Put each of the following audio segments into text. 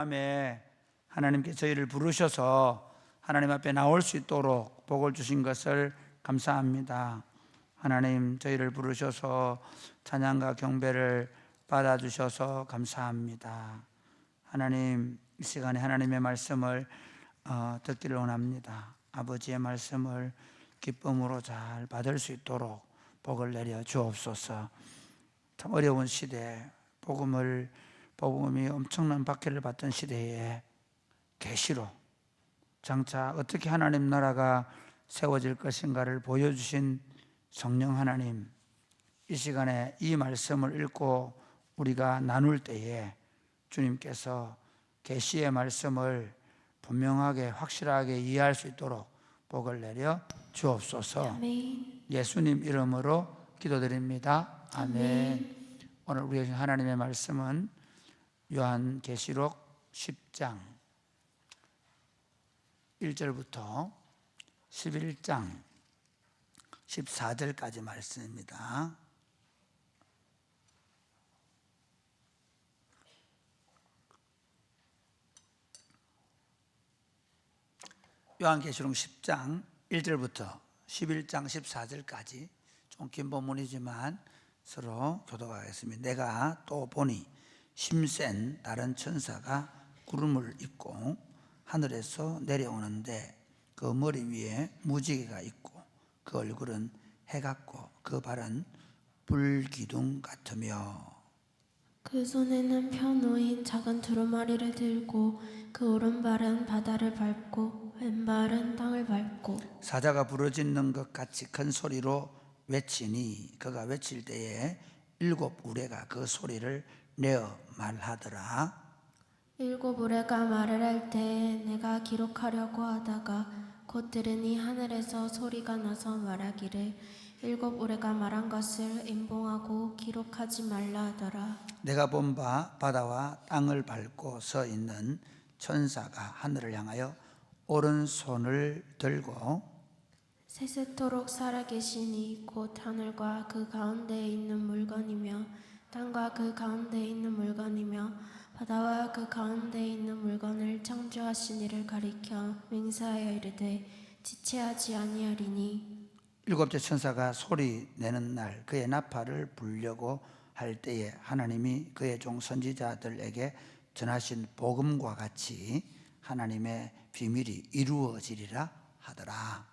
밤에 하나님께 저희를 부르셔서 하나님 앞에 나올 수 있도록 복을 주신 것을 감사합니다. 하나님, 저희를 부르셔서 찬양과 경배를 받아주셔서 감사합니다. 하나님, 이 시간에 하나님의 말씀을 듣기를 원합니다. 아버지의 말씀을 기쁨으로 잘 받을 수 있도록 복을 내려 주옵소서. 참 어려운 시대, 복음이 엄청난 박해를 받던 시대에 계시로 장차 어떻게 하나님 나라가 세워질 것인가를 보여주신 성령 하나님, 이 시간에 이 말씀을 읽고 우리가 나눌 때에 주님께서 계시의 말씀을 분명하게 확실하게 이해할 수 있도록 복을 내려 주옵소서. 아멘. 예수님 이름으로 기도드립니다. 아멘. 오늘 우리 하나님의 말씀은 요한계시록 10장 1절부터 11장 14절까지 말씀입니다. 요한계시록 10장 1절부터 11장 14절까지 좀 긴 본문이지만 서로 교독하겠습니다. 내가 또 보니 힘센 다른 천사가 구름을 입고 하늘에서 내려오는데 그 머리 위에 무지개가 있고 그 얼굴은 해 같고 그 발은 불기둥 같으며 그 손에는 펴놓인 작은 두루마리를 들고 그 오른발은 바다를 밟고 왼발은 땅을 밟고 사자가 부르짖는 것 같이 큰 소리로 외치니 그가 외칠 때에 7 우레가 그 소리를 내어 말하더라. 7 우레가 말을 할 때 내가 기록하려고 하다가 곧 들으니 하늘에서 소리가 나서 말하기를 7 우레가 말한 것을 임봉하고 기록하지 말라 하더라. 내가 본 바 바다와 땅을 밟고 서 있는 천사가 하늘을 향하여 오른손을 들고 세세토록 살아계시니 곧 하늘과 그 가운데에 있는 물건이며 땅과 그 가운데에 있는 물건이며 바다와 그 가운데에 있는 물건을 창조하신 이를 가리켜 맹세하여 이르되 지체하지 아니하리니 7째 천사가 소리 내는 날 그의 나팔을 불려고 할 때에 하나님이 그의 종 선지자들에게 전하신 복음과 같이 하나님의 비밀이 이루어지리라 하더라.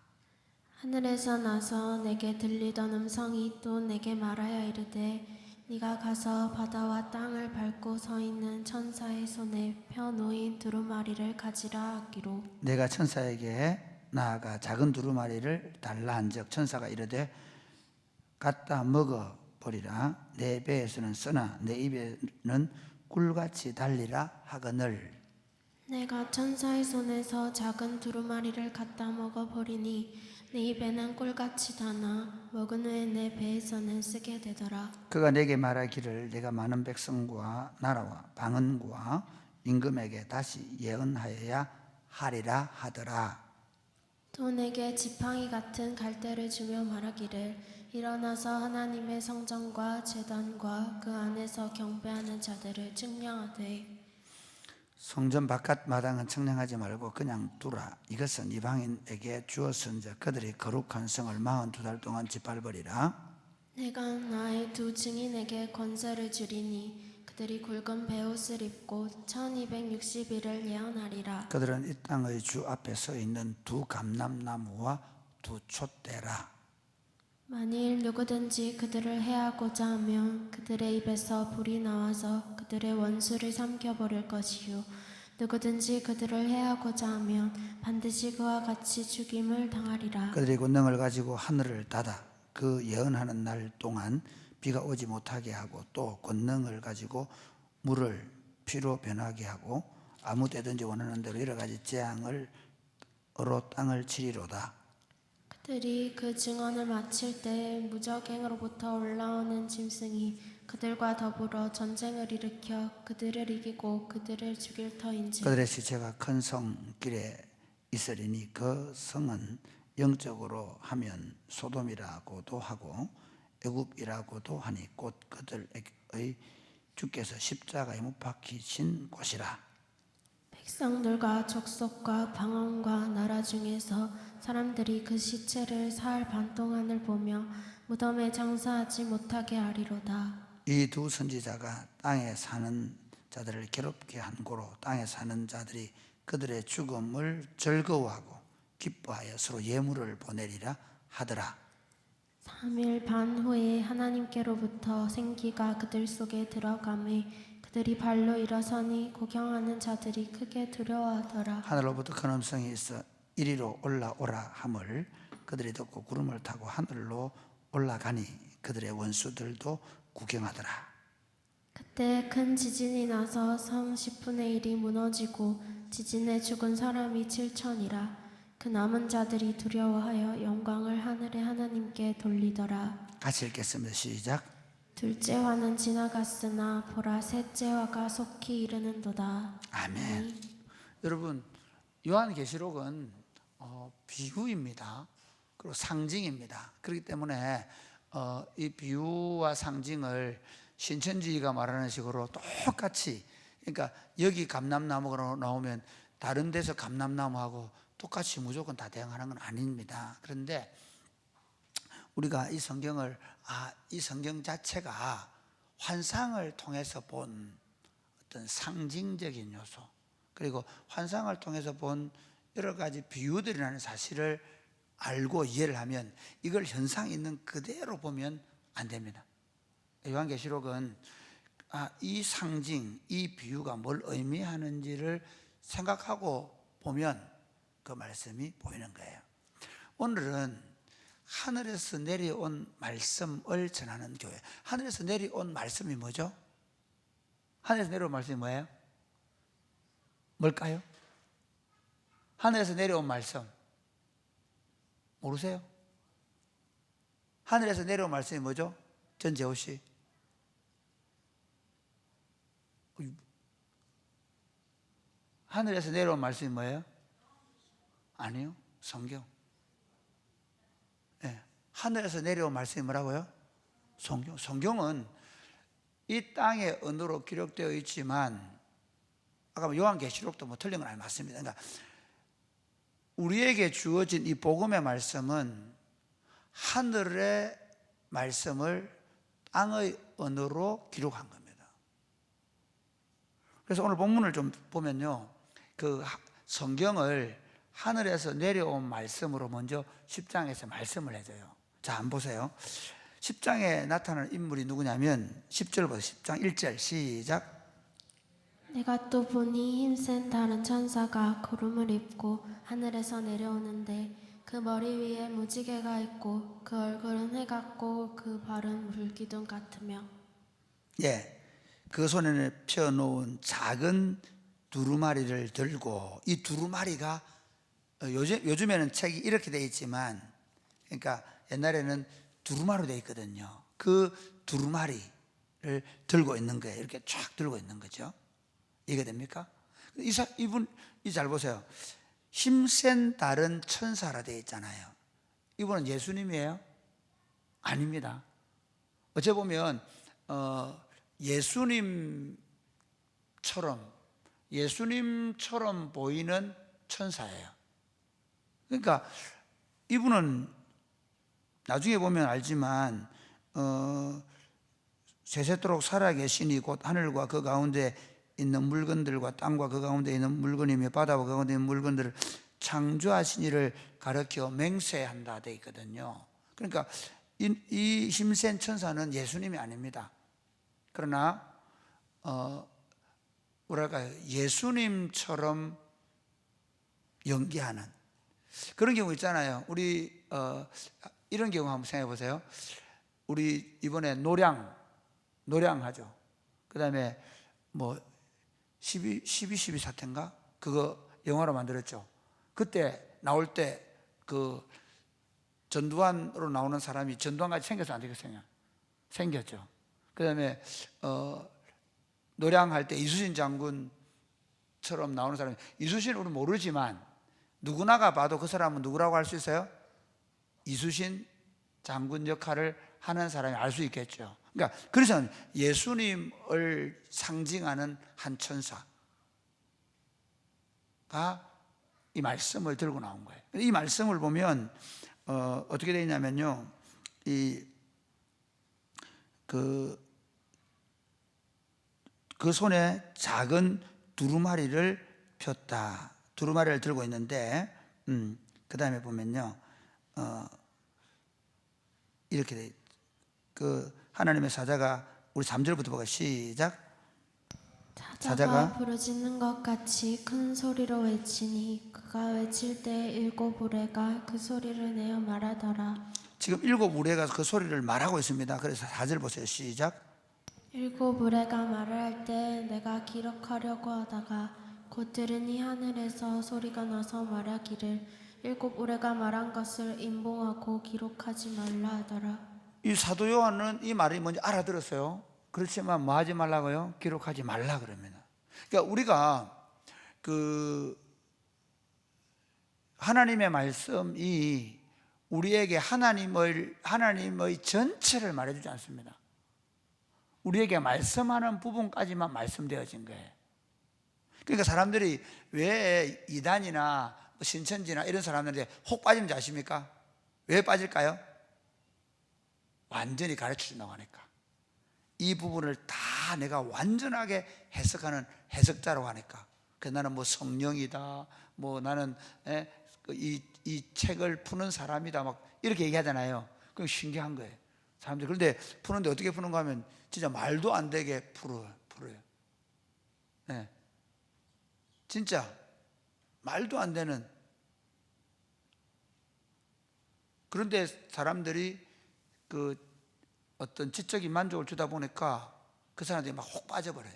하늘에서 나서 내게 들리던 음성이 또 내게 말하여 이르되 네가 가서 바다와 땅을 밟고 서 있는 천사의 손에 펴 놓인 두루마리를 가지라 하기로. 내가 천사에게 나아가 작은 두루마리를 달라 한즉 천사가 이르되 갖다 먹어 버리라. 내 배에서는 쓰나 내 입에는 꿀같이 달리라 하거늘. 내가 천사의 손에서 작은 두루마리를 갖다 먹어버리니 내 입에는 꿀같이 다나 먹은 후에 내 배에서는 쓰게 되더라. 그가 내게 말하기를 내가 많은 백성과 나라와 방언과 임금에게 다시 예언하여야 하리라 하더라. 또 내게 지팡이 같은 갈대를 주며 말하기를 일어나서 하나님의 성전과 제단과 그 안에서 경배하는 자들을 측량하되 성전 바깥 마당은 청량하지 말고 그냥 두라. 이것은 이방인에게 주었은즉 그들이 거룩한 성을 42달 동안 짓밟으리라. 내가 나의 두 증인에게 권세를 주리니 그들이 굵은 베옷을 입고 1260일을 예언하리라. 그들은 이 땅의 주 앞에 서 있는 두 감람나무와 두 촛대라. 만일 누구든지 그들을 해하고자 하면 그들의 입에서 불이 나와서 그들의 원수를 삼켜버릴 것이요 누구든지 그들을 해하고자 하면 반드시 그와 같이 죽임을 당하리라. 그들이 권능을 가지고 하늘을 닫아 그 예언하는 날 동안 비가 오지 못하게 하고 또 권능을 가지고 물을 피로 변하게 하고 아무 때든지 원하는 대로 여러 가지 재앙으로 땅을 치리로다. 그들이 그 증언을 마칠 때 무적행으로부터 올라오는 짐승이 그들과 더불어 전쟁을 일으켜 그들을 이기고 그들을 죽일 터인지 그들의 시체가 큰 성길에 있으리니 그 성은 영적으로 하면 소돔이라고도 하고 애굽이라고도 하니 곧 그들의 주께서 십자가에 못 박히신 곳이라. 백성들과 족속과 방언과 나라 중에서 사람들이 그 시체를 사흘 반 동안을 보며 무덤에 장사하지 못하게 하리로다. 이 두 선지자가 땅에 사는 자들을 괴롭게 한 고로 땅에 사는 자들이 그들의 죽음을 즐거워하고 기뻐하여 서로 예물을 보내리라 하더라. 3일 반 후에 하나님께로부터 생기가 그들 속에 들어가매 그들이 발로 일어서니 구경하는 자들이 크게 두려워하더라. 하늘로부터 큰 음성이 있어 이리로 올라오라 함을 그들이 듣고 구름을 타고 하늘로 올라가니 그들의 원수들도 구경하더라. 그때 큰 지진이 나서 성 10분의 1이 무너지고 지진에 죽은 사람이 7천이라. 그 남은 자들이 두려워하여 영광을 하늘의 하나님께 돌리더라. 같이 읽겠습니다. 시작. 둘째 화는 지나갔으나 보라 셋째 화가 속히 이르는도다. 아멘. 여러분, 요한계시록은 비유입니다. 그리고 상징입니다. 그렇기 때문에 이 비유와 상징을 신천지가 말하는 식으로 똑같이, 그러니까 여기 감람나무가 나오면 다른 데서 감람나무하고 똑같이 무조건 다 대응하는 건 아닙니다. 그런데 우리가 이 성경을 이 성경 자체가 환상을 통해서 본 어떤 상징적인 요소, 그리고 환상을 통해서 본 여러 가지 비유들이라는 사실을 알고 이해를 하면 이걸 현상 있는 그대로 보면 안 됩니다. 요한계시록은 이 상징, 이 비유가 뭘 의미하는지를 생각하고 보면 그 말씀이 보이는 거예요. 오늘은 하늘에서 내려온 말씀을 전하는 교회. 하늘에서 내려온 말씀이 뭐죠? 하늘에서 내려온 말씀이 뭐예요? 뭘까요? 하늘에서 내려온 말씀 모르세요? 하늘에서 내려온 말씀이 뭐죠? 전재호 씨. 하늘에서 내려온 말씀이 뭐예요? 아니요, 성경. 네. 하늘에서 내려온 말씀이 뭐라고요? 성경. 성경은 이 땅의 언어로 기록되어 있지만 아까 요한계시록도 뭐 틀린 건 맞습니다. 그러니까 우리에게 주어진 이 복음의 말씀은 하늘의 말씀을 땅의 언어로 기록한 겁니다. 그래서 오늘 본문을 좀 보면요, 그 성경을 하늘에서 내려온 말씀으로 먼저 10장에서 말씀을 해줘요. 자, 한번 보세요. 10장에 나타나는 인물이 누구냐면 10절부터 10장 1절 시작. 내가 또 보니 힘센 다른 천사가 구름을 입고 하늘에서 내려오는데 그 머리 위에 무지개가 있고 그 얼굴은 해 같고 그 발은 물기둥 같으며 예, 그 손에는 펴놓은 작은 두루마리를 들고, 이 두루마리가 요즘에는 책이 이렇게 되어 있지만, 그러니까 옛날에는 두루마리로 되어 있거든요. 그 두루마리를 들고 있는 거예요. 이렇게 쫙 들고 있는 거죠. 이해됩니까? 이 잘 보세요. 힘센 다른 천사라 되어 있잖아요. 이분은 예수님이에요? 아닙니다. 어째 보면 예수님처럼 보이는 천사예요. 그러니까 이분은 나중에 보면 알지만 세세토록 살아계시니 곧 하늘과 그 가운데 있는 물건들과 땅과 그 가운데 있는 물건이며 바다와 그 가운데 있는 물건들을 창조하신 이를 가르쳐 맹세한다 되어 있거든요. 그러니까 이 힘센 천사는 예수님이 아닙니다. 그러나 뭐랄까요, 예수님처럼 연기하는 그런 경우 있잖아요. 우리 이런 경우 한번 생각해 보세요. 우리 이번에 노량하죠. 그 다음에 뭐 12 사태인가? 그거 영화로 만들었죠. 그때 나올 때 그 전두환으로 나오는 사람이 전두환같이 생겨서 안 되겠어요? 생겼죠. 그 다음에 노량할 때 이수신 장군처럼 나오는 사람이, 이수신은 우리는 모르지만 누구나가 봐도 그 사람은 누구라고 할 수 있어요? 이수신 장군 역할을 하는 사람이 알 수 있겠죠. 그러니까 그래서 예수님을 상징하는 한 천사. 이 말씀을 들고 나온 거예요. 이 말씀을 보면 어떻게 되어 있냐면요, 그 손에 작은 두루마리를 폈다. 두루마리를 들고 있는데, 그 다음에 보면요, 이렇게 돼. 하나님의 사자가, 우리 3절부터 보고 시작. 사자가 부르짖는 것 같이 큰 소리로 외치니 그가 외칠 때 7 우레가 그 소리를 내어 말하더라. 지금 7 우레가 그 소리를 말하고 있습니다. 그래서 4절 보세요. 시작. 7 우레가 말을 할 때 내가 기록하려고 하다가 곧 들으니 하늘에서 소리가 나서 말하기를 7 우레가 말한 것을 인봉하고 기록하지 말라 하더라. 이 사도 요한은 이 말이 뭔지 알아들었어요. 그렇지만 뭐 하지 말라고요? 기록하지 말라 그럽니다. 그러니까 우리가 하나님의 말씀이 우리에게 하나님의 전체를 말해주지 않습니다. 우리에게 말씀하는 부분까지만 말씀되어진 거예요. 그러니까 사람들이 왜 이단이나 신천지나 이런 사람들한테 혹 빠지는지 아십니까? 왜 빠질까요? 완전히 가르쳐준다고 하니까. 이 부분을 다 내가 완전하게 해석하는 해석자라고 하니까. 그래서 나는 뭐 성령이다, 뭐 나는 이 책을 푸는 사람이다, 막 이렇게 얘기하잖아요. 그럼 신기한 거예요, 사람들이. 그런데 푸는데 어떻게 푸는가 하면 진짜 말도 안 되게 풀어요. 네. 진짜 말도 안 되는. 그런데 사람들이 어떤 지적인 만족을 주다 보니까 그 사람들이 막 혹 빠져버려요.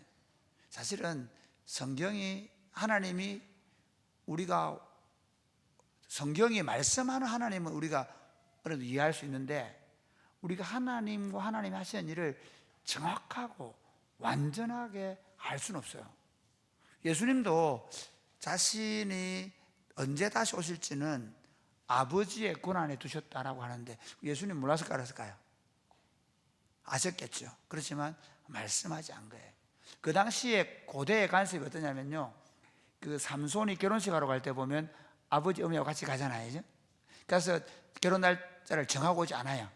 사실은 성경이, 하나님이, 성경이 말씀하는 하나님은 우리가 그래도 이해할 수 있는데, 우리가 하나님과 하나님이 하시는 일을 정확하고 완전하게 알 수는 없어요. 예수님도 자신이 언제 다시 오실지는 아버지의 권한에 두셨다라고 하는데, 예수님 몰랐을까 알았을까요? 아셨겠죠. 그렇지만 말씀하지 않은 거예요. 그 당시에 고대의 관습이 어떠냐면요, 삼손이 결혼식 하러 갈 때 보면 아버지 어머니하고 같이 가잖아요. 그래서 결혼 날짜를 정하고 오지 않아요.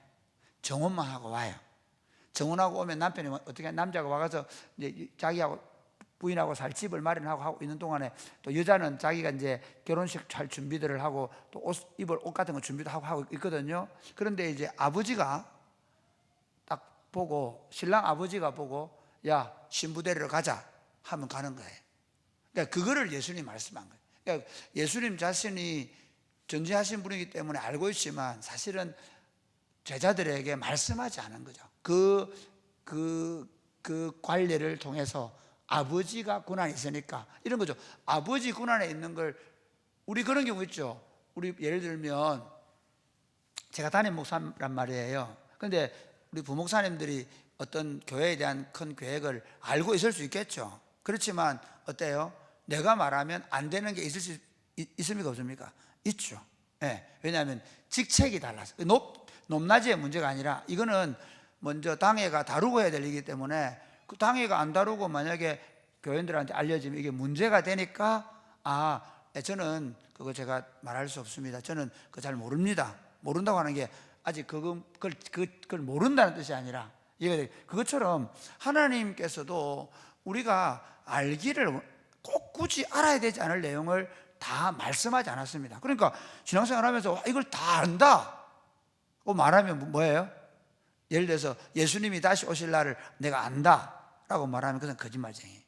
정혼만 하고 와요. 정혼하고 오면 남편이 어떻게, 남자가 와서 이제 자기하고 부인하고 살 집을 마련하고 하고 있는 동안에, 또 여자는 자기가 이제 결혼식 할 준비들을 하고 또 입을 옷 같은 거 준비도 하고 있거든요. 그런데 이제 아버지가 딱 보고, 신랑 아버지가 보고, 야, 신부 데리러 가자 하면 가는 거예요. 그러니까 그거를 예수님 말씀한 거예요. 그러니까 예수님 자신이 전지하신 분이기 때문에 알고 있지만 사실은 제자들에게 말씀하지 않은 거죠. 그 관례를 통해서 아버지가 권한이 있으니까 이런 거죠. 아버지 권한에 있는 걸, 우리 그런 경우 있죠. 우리 예를 들면 제가 담임 목사란 말이에요. 그런데 우리 부목사님들이 어떤 교회에 대한 큰 계획을 알고 있을 수 있겠죠. 그렇지만 어때요? 내가 말하면 안 되는 게 있습니까 없습니까? 있죠. 네. 왜냐하면 직책이 달라서. 높낮이의 문제가 아니라 이거는 먼저 당회가 다루고 해야 될 일이기 때문에, 그 당회가 안 다루고 만약에 교인들한테 알려지면 이게 문제가 되니까, 저는 그거 제가 말할 수 없습니다, 저는 그거 잘 모릅니다, 모른다고 하는 게 아직 그걸 모른다는 뜻이 아니라, 그것처럼 하나님께서도 우리가 알기를 꼭 굳이 알아야 되지 않을 내용을 다 말씀하지 않았습니다. 그러니까 신앙생활 하면서 이걸 다 안다 말하면 뭐예요? 예를 들어서 예수님이 다시 오실 날을 내가 안다 라고 말하면 그건 거짓말쟁이.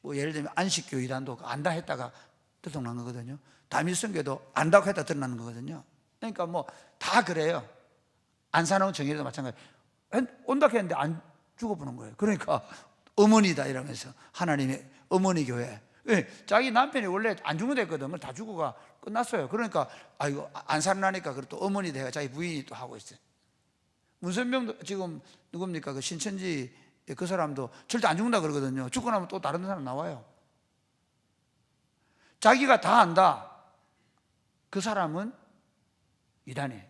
뭐 예를 들면 안식교이단도 안다 했다가 들통난 거거든요. 다밀성교도 안다고 했다 드러나는 거거든요. 그러니까 뭐 다 그래요. 안산원 정예도 마찬가지. 온다 했는데 안 죽어보는 거예요. 그러니까 어머니다 이러면서, 하나님의 어머니 교회. 자기 남편이 원래 안 죽는다 했거든. 다 죽어가 끝났어요. 그러니까 이거 안 살아나니까 또 어머니 대가 자기 부인이 또 하고 있어요. 문선명도 지금 누굽니까? 그 신천지 그 사람도 절대 안 죽는다 그러거든요. 죽고 나면 또 다른 사람 나와요. 자기가 다 안다. 그 사람은 이단이에요.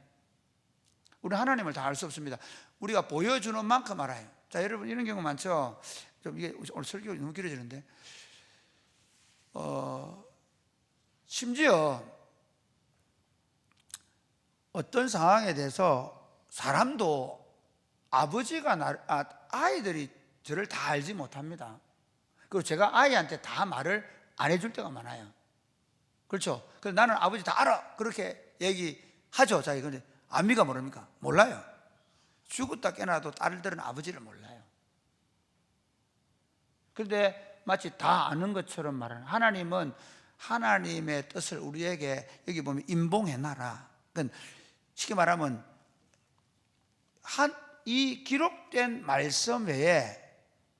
우리 하나님을 다 알 수 없습니다. 우리가 보여주는 만큼 알아요. 자, 여러분 이런 경우 많죠. 좀 이게 오늘 설교 너무 길어지는데, 심지어 어떤 상황에 대해서 사람도 아이들이 저를 다 알지 못합니다. 그리고 제가 아이한테 다 말을 안 해줄 때가 많아요. 그렇죠? 그래서 나는 아버지 다 알아. 그렇게 얘기하죠. 자기. 근데 안미가 모릅니까? 몰라요. 죽었다 깨나도 딸들은 아버지를 몰라요. 그런데 마치 다 아는 것처럼 말하는, 하나님은 하나님의 뜻을 우리에게 여기 보면 임봉해놔라. 그러니까 쉽게 말하면 이 기록된 말씀 외에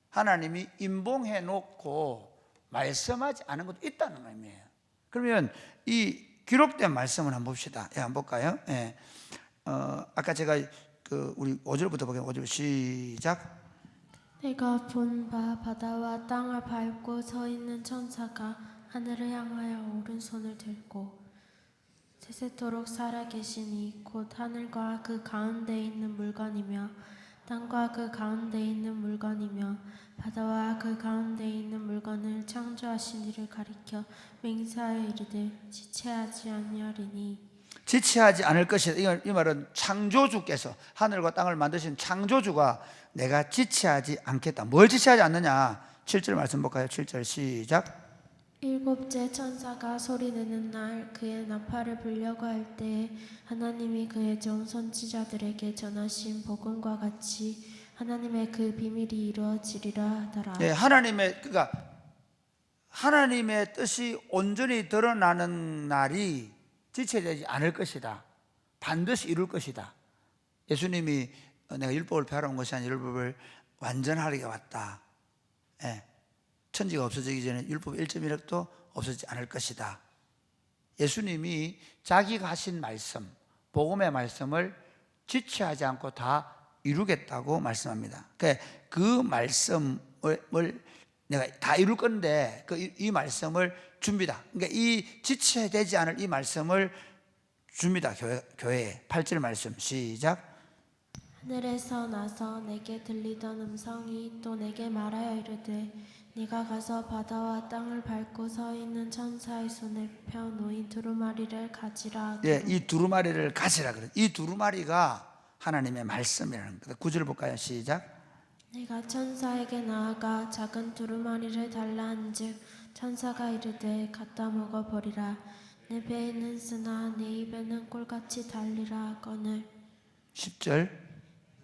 하나님이 임봉해 놓고 말씀하지 않은 것도 있다는 의미예요. 그러면 이 기록된 말씀을 한번 봅시다. 예, 한번 볼까요? 예. 아까 제가 우리 5절부터 보게요. 5절 시작. 내가 본 바 바다와 땅을 밟고 서 있는 천사가 하늘을 향하여 오른손을 들고 세세토록 살아계시니 곧 하늘과 그 가운데 있는 물건이며 땅과 그 가운데 있는 물건이며 바다와 그 가운데 있는 물건을 창조하신 이를 가리켜 맹세하여 이르되 지체하지 아니하리니 지체하지 않을 것이다. 이 말은 창조주께서, 하늘과 땅을 만드신 창조주가 내가 지체하지 않겠다. 뭘 지체하지 않느냐? 7절 말씀 볼까요? 7절 시작. 일곱째 천사가 소리내는 날 그의 나팔을 불려고 할 때에 하나님이 그의 종 선지자들에게 전하신 복음과 같이 하나님의 그 비밀이 이루어지리라 하더라. 예, 하나님의 뜻이 온전히 드러나는 날이 지체되지 않을 것이다. 반드시 이룰 것이다. 예수님이 내가 율법을 폐하러 온 것이 아니라 율법을 완전하게 왔다. 예, 천지가 없어지기 전에 율법 1.1획도 없어지지 않을 것이다. 예수님이 자기가 하신 말씀, 복음의 말씀을 지체하지 않고 다 이루겠다고 말씀합니다. 그 말씀을 내가 다 이룰 건데 이 말씀을 줍니다. 그러니까 이 지체되지 않을 이 말씀을 줍니다. 교회에. 8절 말씀 시작. 하늘에서 나서 내게 들리던 음성이 또 내게 말하여 이르되 네가 가서 바다와 땅을 밟고 서 있는 천사의 손에 펴 놓인 두루마리를 가지라. 예, 이 두루마리를 가지라 그래. 이 두루마리가 하나님의 말씀이라는 거다. 9절 볼까요? 시작. 내가 천사에게 나아가 작은 두루마리를 달라 한즉 천사가 이르되 갖다 먹어버리라. 내 배에는 쓰나 내 입에는 꿀같이 달리라 하거늘 10절.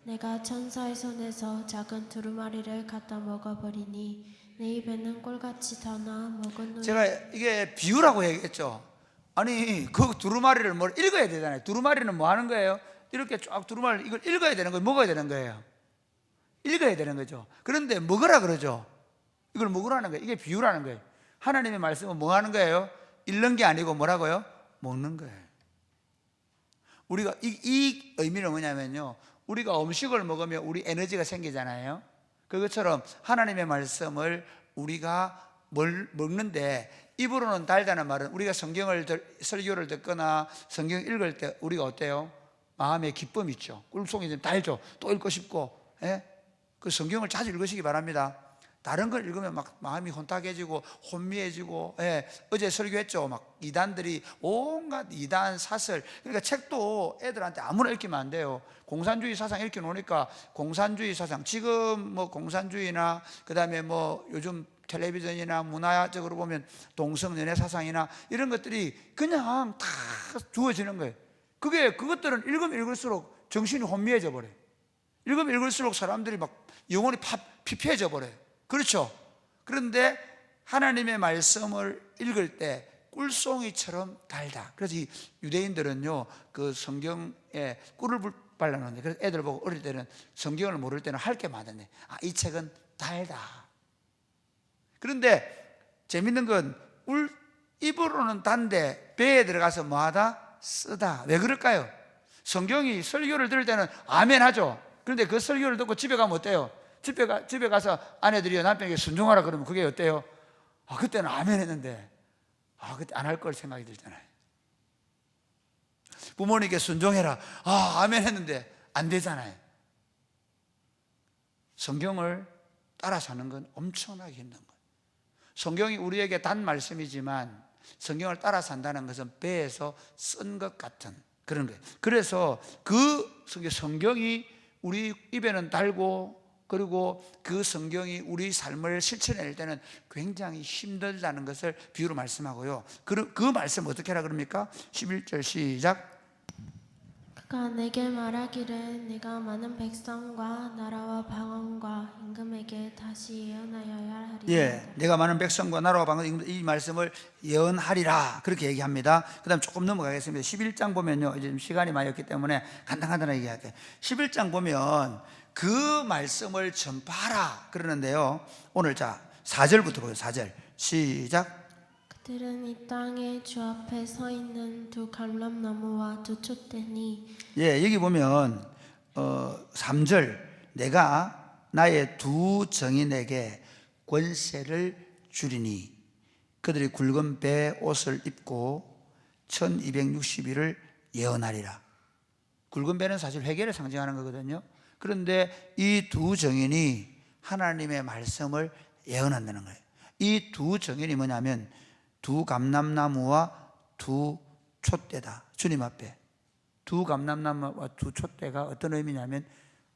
내가 천사의 손에서 작은 두루마리를 갖다 먹어버리니 내 입에는 꿀같이 다나 먹은 후 제가 이게 비유라고 얘기했죠. 아니 그 두루마리를 뭘 읽어야 되잖아요. 두루마리는 뭐 하는 거예요? 이렇게 쫙 두루마리 이걸 읽어야 되는 거예요. 먹어야 되는 거예요. 읽어야 되는 거죠. 그런데 먹으라 그러죠. 이걸 먹으라는 거예요. 이게 비유라는 거예요. 하나님의 말씀은 뭐 하는 거예요? 읽는 게 아니고 뭐라고요? 먹는 거예요. 우리가 이 의미는 뭐냐면요, 우리가 음식을 먹으면 우리 에너지가 생기잖아요. 그것처럼 하나님의 말씀을 우리가 먹는데, 입으로는 달다는 말은 우리가 설교를 듣거나 성경 읽을 때 우리가 어때요? 마음에 기쁨이 있죠. 꿀송이 좀 달죠. 또 읽고 싶고. 예? 그 성경을 자주 읽으시기 바랍니다. 다른 걸 읽으면 막 마음이 혼탁해지고 혼미해지고. 예. 어제 설교했죠. 막 이단들이 온갖 이단 사설. 그러니까 책도 애들한테 아무나 읽히면 안 돼요. 공산주의 사상 읽혀 놓으니까 공산주의 사상, 지금 뭐 공산주의나 그다음에 뭐 요즘 텔레비전이나 문화적으로 보면 동성연애 사상이나 이런 것들이 그냥 다 주어지는 거예요. 그것들은 읽으면 읽을수록 정신이 혼미해져 버려요. 읽으면 읽을수록 사람들이 막 영혼이 피폐해져 버려요. 그렇죠? 그런데 하나님의 말씀을 읽을 때 꿀송이처럼 달다. 그래서 이 유대인들은요, 그 성경에 꿀을 발라놓는데, 그래서 애들 보고 어릴 때는 성경을 모를 때는 할 게 많은데, 이 책은 달다. 그런데 재밌는 건 입으로는 단데 배에 들어가서 뭐하다? 쓰다. 왜 그럴까요? 성경이 설교를 들을 때는 아멘 하죠. 그런데 그 설교를 듣고 집에 가면 어때요? 집에 가서 아내들이 남편에게 순종하라 그러면 그게 어때요? 그때는 아멘 했는데 그때 안 할 걸 생각이 들잖아요. 부모님께 순종해라, 아멘 했는데 안 되잖아요. 성경을 따라 사는 건 엄청나게 힘든 거예요. 성경이 우리에게 단 말씀이지만 성경을 따라 산다는 것은 배에서 쓴 것 같은 그런 거예요. 그래서 그 성경이 우리 입에는 달고, 그리고 그 성경이 우리 삶을 실천할 때는 굉장히 힘들다는 것을 비유로 말씀하고요. 그 말씀 어떻게 하라 그럽니까? 11절 시작. 그가 내게 말하기를 네가 많은 백성과 나라와 방언과 임금에게 다시 예언하여야 하리라. 예, 내가 많은 백성과 나라와 방언, 이 말씀을 예언하리라 그렇게 얘기합니다. 그 다음 조금 넘어가겠습니다. 11장 보면요, 이제 좀 시간이 많이 없기 때문에 간단하게 얘기할게요. 11장 보면 그 말씀을 전파하라 그러는데요, 오늘 자 4절부터 보세요. 4절 시작. 그들은 이 땅에 주 앞에 서 있는 두 감람나무와 두 촛대니. 예, 여기 보면 3절 내가 나의 두 정인에게 권세를 주리니 그들이 굵은 배 옷을 입고 1260일을 예언하리라. 굵은 배는 사실 회개를 상징하는 거거든요. 그런데 이 두 정인이 하나님의 말씀을 예언한다는 거예요. 이 두 정인이 뭐냐면 두 감람나무와 두 촛대다. 주님 앞에 두 감람나무와 두 촛대가 어떤 의미냐면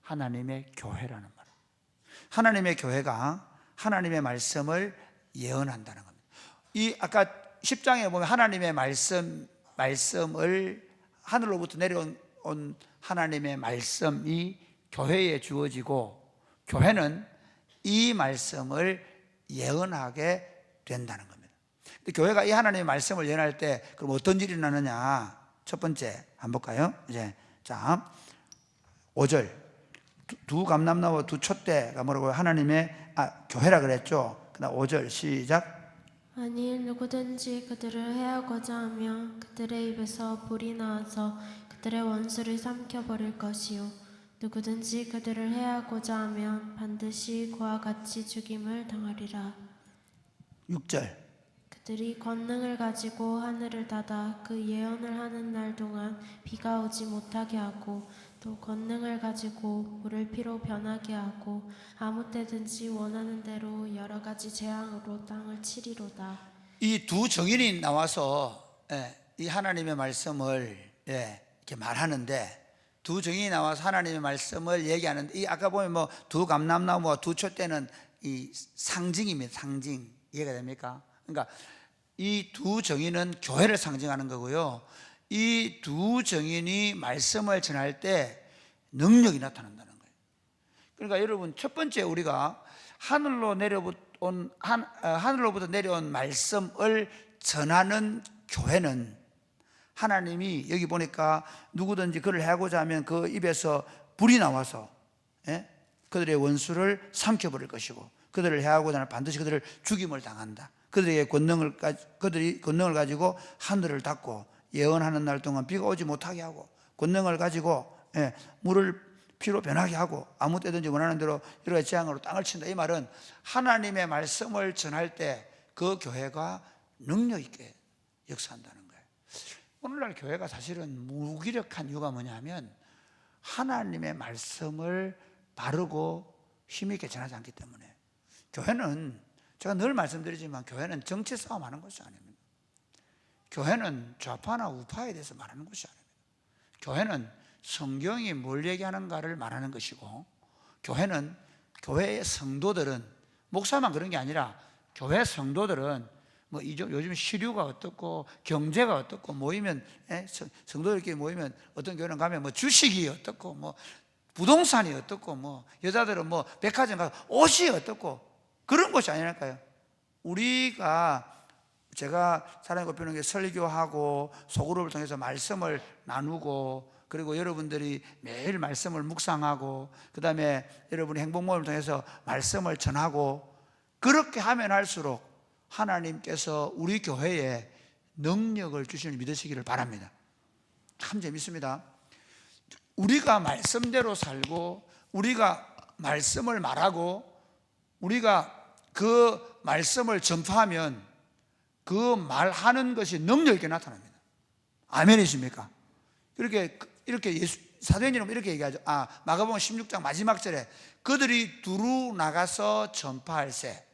하나님의 교회라는 말. 하나님의 교회가 하나님의 말씀을 예언한다는 겁니다. 이 아까 10장에 보면 하나님의 말씀을 하늘로부터 내려온 하나님의 말씀이 교회에 주어지고, 교회는 이 말씀을 예언하게 된다는 겁니다. 근데 교회가 이 하나님의 말씀을 예언할 때 그럼 어떤 일이 일어나느냐? 첫 번째 한번 볼까요? 이제 자 5절 두 감람나무와 두 촛대가 뭐라고요? 하나님의 교회라 그랬죠. 그다음 5절 시작. 만일 누구든지 그들을 해하고자 하면 그들의 입에서 불이 나와서 그들의 원수를 삼켜버릴 것이요 누구든지 그들을 해하고자 하면 반드시 그와 같이 죽임을 당하리라. 6절 그들이 권능을 가지고 하늘을 닫아 그 예언을 하는 날 동안 비가 오지 못하게 하고 또 권능을 가지고 물을 피로 변하게 하고 아무 때든지 원하는 대로 여러 가지 재앙으로 땅을 치리로다. 이 두 정인이 나와서 이 하나님의 말씀을 이렇게 말하는데, 두 정인이 나와서 하나님의 말씀을 얘기하는데, 이 아까 보면 뭐 두 감람나무와 두 촛대는 이 상징입니다. 상징. 이해가 됩니까? 그러니까 이 두 정인은 교회를 상징하는 거고요, 이 두 정인이 말씀을 전할 때 능력이 나타난다는 거예요. 그러니까 여러분, 첫 번째 우리가 하늘로부터 내려온 말씀을 전하는 교회는, 하나님이 여기 보니까 누구든지 그를 해하고자 하면 그 입에서 불이 나와서 그들의 원수를 삼켜버릴 것이고 그들을 해하고자 하면 반드시 그들을 죽임을 당한다. 그들이 권능을 가지고 하늘을 닫고 예언하는 날 동안 비가 오지 못하게 하고, 권능을 가지고 물을 피로 변하게 하고 아무 때든지 원하는 대로 여러 가지 재앙으로 땅을 친다. 이 말은 하나님의 말씀을 전할 때 그 교회가 능력 있게 역사한다는 거예요. 오늘날 교회가 사실은 무기력한 이유가 뭐냐면 하나님의 말씀을 바르고 힘있게 전하지 않기 때문에. 교회는, 제가 늘 말씀드리지만, 교회는 정치 싸움하는 것이 아닙니다. 교회는 좌파나 우파에 대해서 말하는 것이 아닙니다. 교회는 성경이 뭘 얘기하는가를 말하는 것이고, 교회는, 교회의 성도들은, 목사만 그런 게 아니라 교회 성도들은 뭐 요즘 시류가 어떻고 경제가 어떻고 모이면, 성도들끼리 모이면 어떤 교회는 가면 뭐 주식이 어떻고 뭐 부동산이 어떻고 뭐 여자들은 뭐 백화점 가서 옷이 어떻고 그런 것이 아니랄까요? 제가 사랑의 꽃피우는 게 설교하고 소그룹을 통해서 말씀을 나누고, 그리고 여러분들이 매일 말씀을 묵상하고, 그 다음에 여러분이 행복모임을 통해서 말씀을 전하고, 그렇게 하면 할수록 하나님께서 우리 교회에 능력을 주시는 믿으시기를 바랍니다. 참 재밌습니다. 우리가 말씀대로 살고 우리가 말씀을 말하고 우리가 그 말씀을 전파하면 그 말하는 것이 능력 있게 나타납니다. 아멘이십니까? 이렇게 사도행전은 이렇게 얘기하죠. 마가복음 16장 마지막 절에 그들이 두루 나가서 전파할세.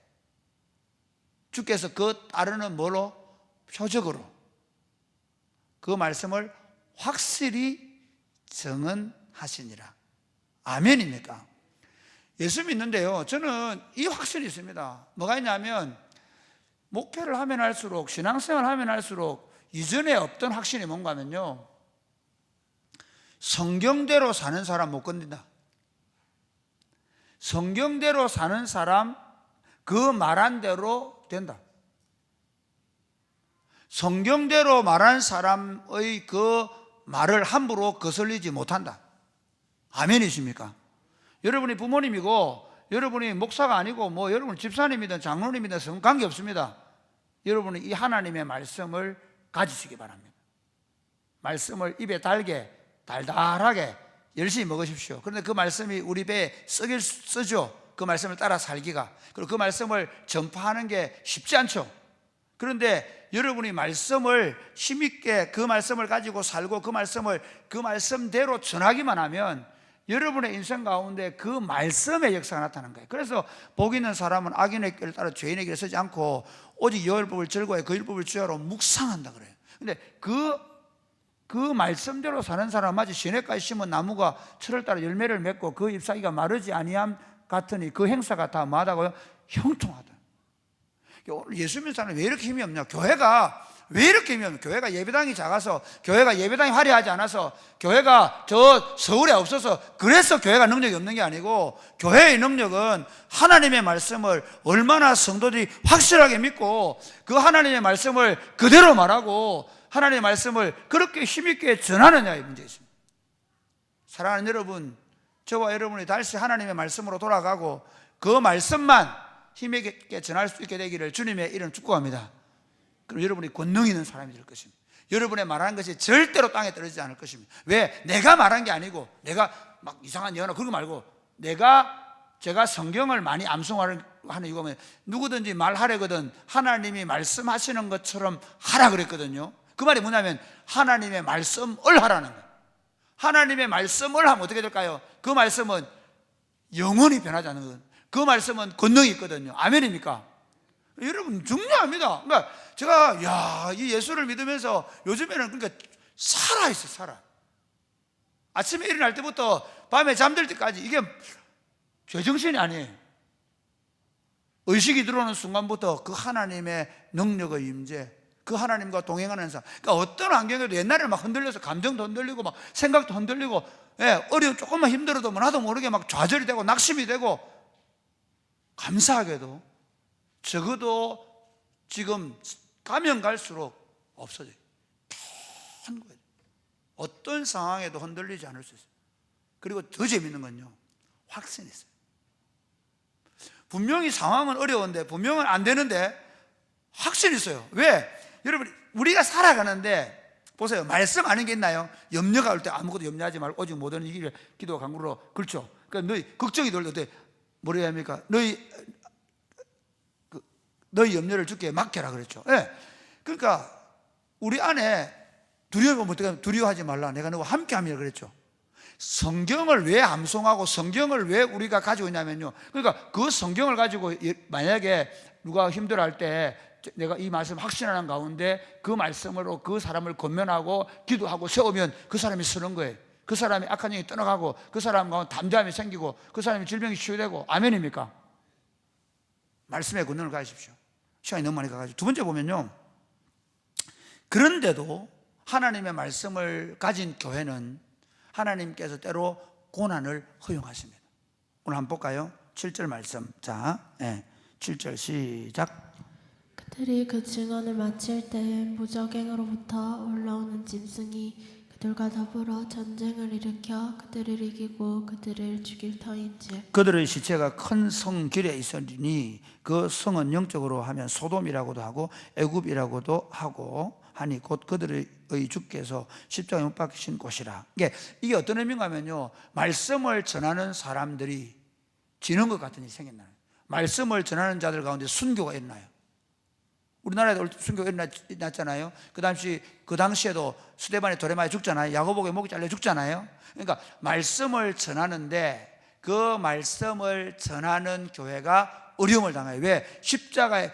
주께서 그 따르는 뭐로? 표적으로 그 말씀을 확실히 증언하시니라. 아멘입니까? 예수 믿는데요, 저는 이 확신이 있습니다. 뭐가 있냐면 목회를 하면 할수록, 신앙생활을 하면 할수록 이전에 없던 확신이 뭔가 하면요, 성경대로 사는 사람 못 건든다. 성경대로 사는 사람 그 말한 대로 된다. 성경대로 말한 사람의 그 말을 함부로 거슬리지 못한다. 아멘이십니까? 여러분이 부모님이고 여러분이 목사가 아니고 뭐 여러분 집사님이든 장로님이든 관계없습니다. 여러분이 이 하나님의 말씀을 가지시기 바랍니다. 말씀을 입에 달게 달달하게 열심히 먹으십시오. 그런데 그 말씀이 우리 배에 쓰죠. 그 말씀을 따라 살기가. 그리고 그 말씀을 전파하는 게 쉽지 않죠. 그런데 여러분이 말씀을 힘있게 그 말씀을 가지고 살고 그 말씀대로 전하기만 하면 여러분의 인생 가운데 그 말씀의 역사가 나타나는 거예요. 그래서 복 있는 사람은 악인의 길을 따라 죄인의 길을 서지 않고 오직 여호와를 즐거워해 그 율법을 주야로 묵상한다 그래요. 근데 그 말씀대로 사는 사람 마치 시냇가에 심은 나무가 철을 따라 열매를 맺고 그 잎사귀가 마르지 아니함 같으니 그 행사가 다 뭐하다고요? 형통하다. 오늘 예수 믿는 사람은 왜 이렇게 힘이 없냐? 교회가 왜 이렇게 힘이 없냐? 교회가 예배당이 작아서, 교회가 예배당이 화려하지 않아서, 교회가 저 서울에 없어서 그래서 교회가 능력이 없는 게 아니고, 교회의 능력은 하나님의 말씀을 얼마나 성도들이 확실하게 믿고 그 하나님의 말씀을 그대로 말하고 하나님의 말씀을 그렇게 힘있게 전하느냐의 문제가 있습니다. 사랑하는 여러분, 저와 여러분이 다시 하나님의 말씀으로 돌아가고 그 말씀만 힘있게 전할 수 있게 되기를 주님의 이름 축복합니다. 그럼 여러분이 권능 있는 사람이 될 것입니다. 여러분의 말하는 것이 절대로 땅에 떨어지지 않을 것입니다. 왜? 내가 말한 게 아니고, 내가 막 이상한 예언을 그런 거 말고, 제가 성경을 많이 암송하는 이유가 뭐냐면, 누구든지 말하려거든 하나님이 말씀하시는 것처럼 하라 그랬거든요. 그 말이 뭐냐면 하나님의 말씀을 하라는 거예요. 하나님의 말씀을 하면 어떻게 될까요? 그 말씀은 영원히 변하지 않는 거예요. 그 말씀은 권능이 있거든요. 아멘입니까? 여러분 중요합니다. 그러니까 제가 이 예수를 믿으면서 요즘에는 그러니까 살아. 아침에 일어날 때부터 밤에 잠들 때까지 이게 제정신이 아니에요. 의식이 들어오는 순간부터 그 하나님의 능력의 임재, 그 하나님과 동행하는 삶. 그러니까 어떤 환경에도 옛날에는 막 흔들려서 감정도 흔들리고 막 생각도 흔들리고, 어려운 조금만 힘들어도 뭐 나도 모르게 막 좌절이 되고 낙심이 되고, 감사하게도 적어도 지금 가면 갈수록 없어져요. 큰 거예요. 어떤 상황에도 흔들리지 않을 수 있어요. 그리고 더 재밌는 건요, 확신이 있어요. 분명히 상황은 어려운데, 분명은 안 되는데 확신이 있어요. 왜? 여러분, 우리가 살아가는데 보세요. 말씀 아닌 게 있나요? 염려가 올 때 아무것도 염려하지 말고 오직 모든 이기를 기도와 간구로, 그렇죠? 그러니까 너희 걱정이 돌 때 뭐라 해야 합니까? 너희 염려를 주께 맡겨라 그랬죠. 그러니까 우리 안에 두려워하지 말라, 내가 너와 함께함이라 그랬죠. 성경을 왜 암송하고 성경을 왜 우리가 가지고 있냐면요, 그러니까 그 성경을 가지고 만약에 누가 힘들어할 때 내가 이 말씀 확신하는 가운데 그 말씀으로 그 사람을 권면하고 기도하고 세우면 그 사람이 서는 거예요. 그 사람이 악한 영이 떠나가고 그 사람 가운데 담대함이 생기고 그 사람이 질병이 치유되고. 아멘입니까? 말씀의 권능을 가지십시오. 시간이 너무 많이 가가지고 두 번째 보면요, 그런데도 하나님의 말씀을 가진 교회는 하나님께서 때로 고난을 허용하십니다. 오늘 한번 볼까요? 7절 말씀. 자, 7절 시작. 그들이 그 증언을 마칠 때 무적행으로부터 올라오는 짐승이 그들과 더불어 전쟁을 일으켜 그들을 이기고 그들을 죽일 터인지. 그들의 시체가 큰 성 길에 있으니 그 성은 영적으로 하면 소돔이라고도 하고 애굽이라고도 하고 하니 곧 그들의 주께서 십자가에 못 박히신 곳이라. 이게 어떤 의미인가 하면요, 말씀을 전하는 사람들이 지는 것 같은 일이 생겼나요? 말씀을 전하는 자들 가운데 순교가 일어나요. 우리나라에도 순교가 일어났잖아요. 그 당시에도 스데반이 돌에 맞아 죽잖아요. 야고보의 목이 잘려 죽잖아요. 그러니까 말씀을 전하는데 그 말씀을 전하는 교회가 어려움을 당해요. 왜? 십자가에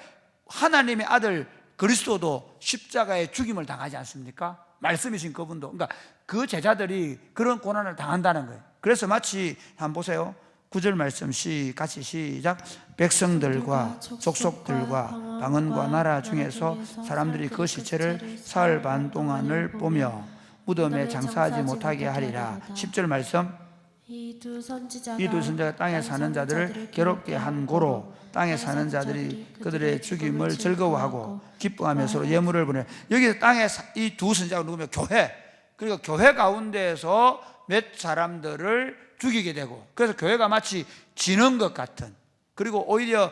하나님의 아들 그리스도도 십자가에 죽임을 당하지 않습니까? 말씀이신 그분도. 그러니까 그 제자들이 그런 고난을 당한다는 거예요. 그래서 마치 한번 보세요. 9절 말씀 같이 시작. 백성들과 족속들과 방언과 나라 중에서 사람들이 그 시체를 사흘 반 동안을 보며 무덤에 장사하지 못하게 하리라. 10절 말씀. 이 두 선지자가 땅에 사는 자들을 괴롭게 한 고로 땅에 사는 자들이 그들의 죽임을 즐거워하고 기뻐하며 서로 예물을 보내. 여기서 땅에 이 두 선지자가 누구면 교회, 그리고 교회 가운데에서 몇 사람들을 죽이게 되고, 그래서 교회가 마치 지는 것 같은, 그리고 오히려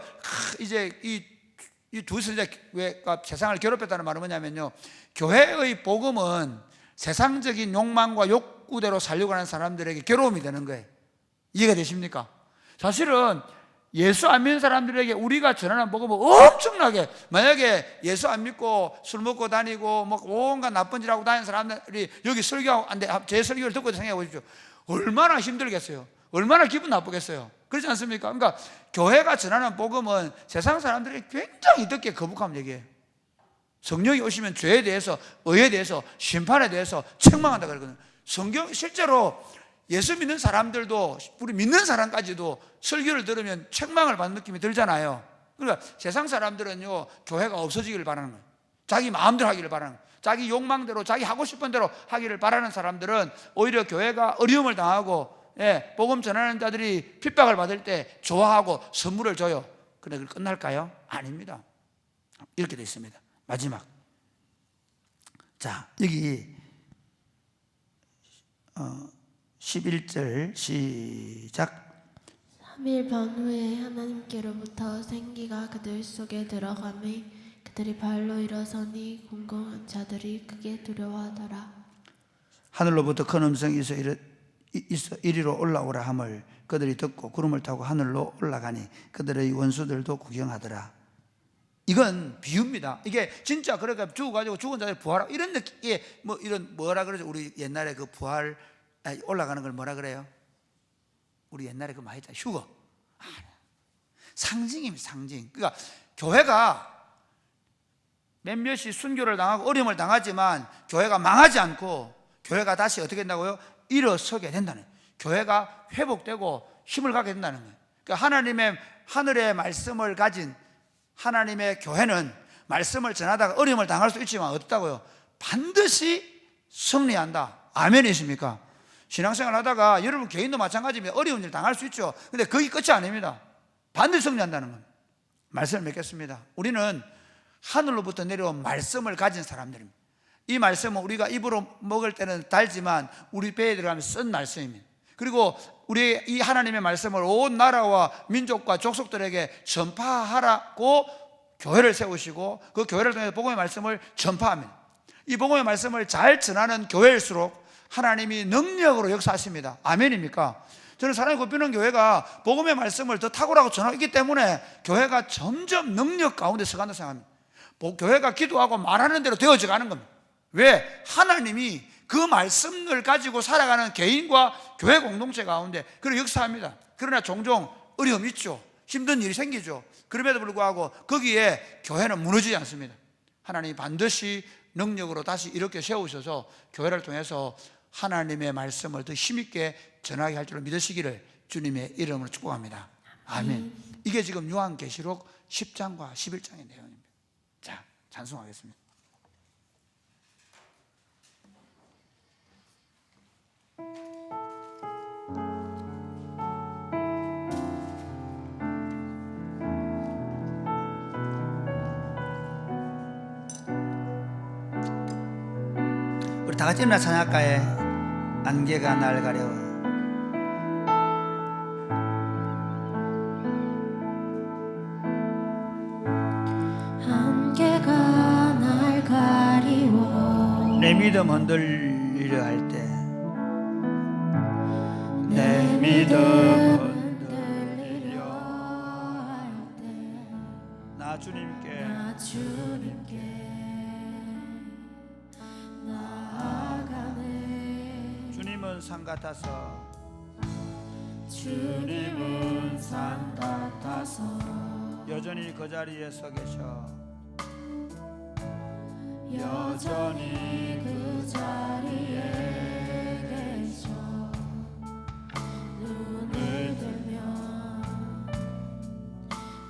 이제 이 두 선지자가 세상을 괴롭혔다는 말은 뭐냐면요, 교회의 복음은 세상적인 욕망과 욕구대로 살려고 하는 사람들에게 괴로움이 되는 거예요. 이해가 되십니까? 사실은 예수 안 믿는 사람들에게 우리가 전하는 복음은 엄청나게, 만약에 예수 안 믿고 술 먹고 다니고 뭐 온갖 나쁜 짓 하고 다니는 사람들이 여기 설교하고 제 설교를 듣고 생각해 보십시오. 얼마나 힘들겠어요? 얼마나 기분 나쁘겠어요? 그렇지 않습니까? 그러니까 교회가 전하는 복음은 세상 사람들이 굉장히 듣기에 거북한 얘기예요. 성령이 오시면 죄에 대해서, 의에 대해서, 심판에 대해서 책망한다 그러거든요. 성경 실제로 예수 믿는 사람들도, 우리 믿는 사람까지도 설교를 들으면 책망을 받는 느낌이 들잖아요. 그러니까 세상 사람들은요, 교회가 없어지기를 바라는 거예요. 자기 마음대로 하기를 바라는 거예요. 자기 욕망대로, 자기 하고 싶은 대로 하기를 바라는 사람들은 오히려 교회가 어려움을 당하고, 복음 전하는 자들이 핍박을 받을 때 좋아하고 선물을 줘요. 그런데 그걸 끝날까요? 아닙니다. 이렇게 되어 있습니다. 마지막. 자, 여기 11절 시작. 3일 반 후에 하나님께로부터 생기가 그들 속에 들어가매 그들이 발로 일어서니 공공한 자들이 크게 두려워하더라. 하늘로부터 큰 음성이 있어 이리로 올라오라 함을 그들이 듣고 구름을 타고 하늘로 올라가니 그들의 원수들도 구경하더라. 이건 비유입니다. 이게 진짜 그러니까 죽어가지고 죽은 자들 부활하고 이런 느낌, 뭐 이런 뭐라 그러죠? 우리 옛날에 그 부활 올라가는 걸 뭐라 그래요? 우리 옛날에 그 많이 했잖아요. 휴거. 상징입니다. 상징. 그러니까 교회가 몇몇이 순교를 당하고 어려움을 당하지만 교회가 망하지 않고 교회가 다시 어떻게 된다고요? 일어서게 된다는 거예요. 교회가 회복되고 힘을 갖게 된다는 거예요. 그러니까 하나님의 하늘의 말씀을 가진 하나님의 교회는 말씀을 전하다가 어려움을 당할 수 있지만 어떻다고요? 반드시 승리한다. 아멘이십니까? 신앙생활 하다가 여러분 개인도 마찬가지입니다. 어려운 일 당할 수 있죠. 근데 그게 끝이 아닙니다. 반드시 승리한다는 겁니다. 말씀을 맺겠습니다. 우리는 하늘로부터 내려온 말씀을 가진 사람들입니다. 이 말씀은 우리가 입으로 먹을 때는 달지만 우리 배에 들어가면 쓴 말씀입니다. 그리고 우리 이 하나님의 말씀을 온 나라와 민족과 족속들에게 전파하라고 교회를 세우시고 그 교회를 통해서 복음의 말씀을 전파합니다. 이 복음의 말씀을 잘 전하는 교회일수록 하나님이 능력으로 역사하십니다. 아멘입니까? 저는 사랑이 굽히는 교회가 복음의 말씀을 더 탁월하고 전하고 있기 때문에 교회가 점점 능력 가운데 서간다고 생각합니다. 교회가 기도하고 말하는 대로 되어져 가는 겁니다. 왜? 하나님이 그 말씀을 가지고 살아가는 개인과 교회 공동체 가운데 그런 역사합니다. 그러나 종종 어려움이 있죠. 힘든 일이 생기죠. 그럼에도 불구하고 거기에 교회는 무너지지 않습니다. 하나님이 반드시 능력으로 다시 이렇게 세우셔서 교회를 통해서 하나님의 말씀을 더 힘있게 전하게 할 줄로 믿으시기를 주님의 이름으로 축복합니다. 아멘. 이게 지금 요한계시록 10장과 11장의 내용입니다. 자, 찬송하겠습니다. 우리 다 같이 일어나 찬양할까요? 안개가 날 가려워. 안개가 날 가리워 내 믿음 흔들리려 할 때 내 믿음 흔들리려 할 때 나 주님께 나 주님께 나아가네. 주님은 산 같아서 주님은 산 같아서 여전히 그 자리에 서 계셔 여전히 그 자리에 계셔 눈을 들면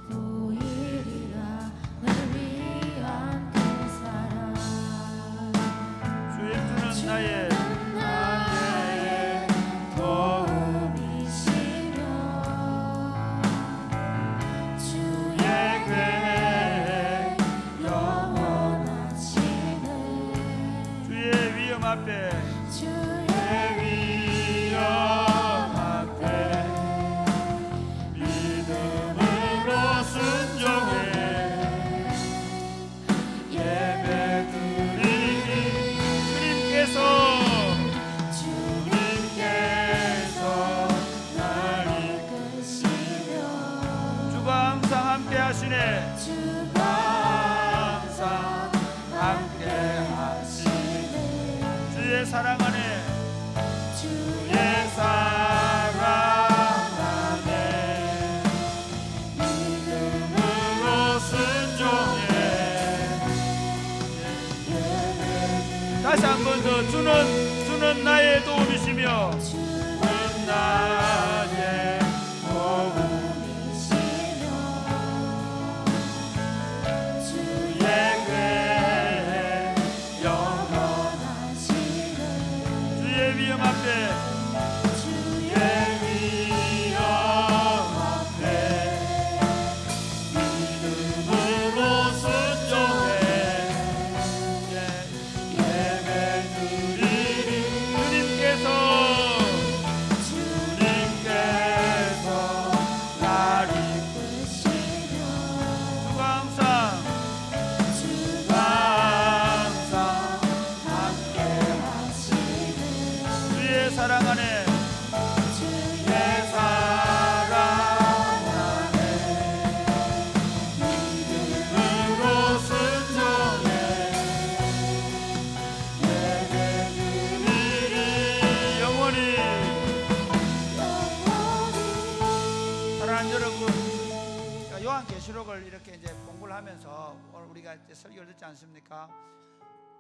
보이리라 널 위한 그 사랑 주의 주는 나의 도움이시며 주의 계획 영원하시네 주의 위엄 앞에 주의 위엄 앞에 믿음으로 순종해 예배드리니 주님께서 날 이끄시며 주가 항상 함께 하시네. 주가 항상 함께 하시네 주의 사랑 안에 주의 사랑 안에 믿음으로 순종해. 다시 한 번 더 주는 나의 도움이시며 주는 나의 도움이시며 주의 계획 영원하시네 주의 위엄 앞에 주의 위엄 앞에 믿음으로 순종해 예배드리니 주님께서 날 이끄시며 주가 항상 함께 하시네 주의 사랑 안에 주의 사랑 안에 믿음으로 순종해 예배드리니 영원히. 사랑하는 여러분, 요한계시록을 이렇게 이제 공부를 하면서 오늘 우리가 이제 설교를 듣지 않습니까?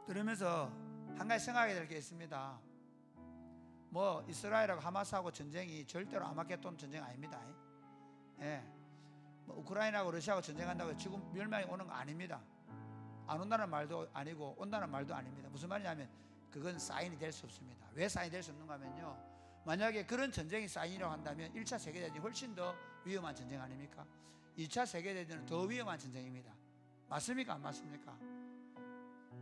들으면서 한 가지 생각하게 될 게 있습니다. 뭐 이스라엘하고 하마스하고 전쟁이 절대로 아마겟돈 전쟁 아닙니다. 예, 뭐 우크라이나하고 러시아하고 전쟁한다고 지금 멸망이 오는 거 아닙니다. 안 온다는 말도 아니고 온다는 말도 아닙니다. 무슨 말이냐면 그건 사인이 될 수 없습니다. 왜 사인이 될 수 없는가 하면요, 만약에 그런 전쟁이 사인이라고 한다면 1차 세계대전이 훨씬 더 위험한 전쟁 아닙니까? 2차 세계대전은 더 위험한 전쟁입니다. 맞습니까? 안 맞습니까?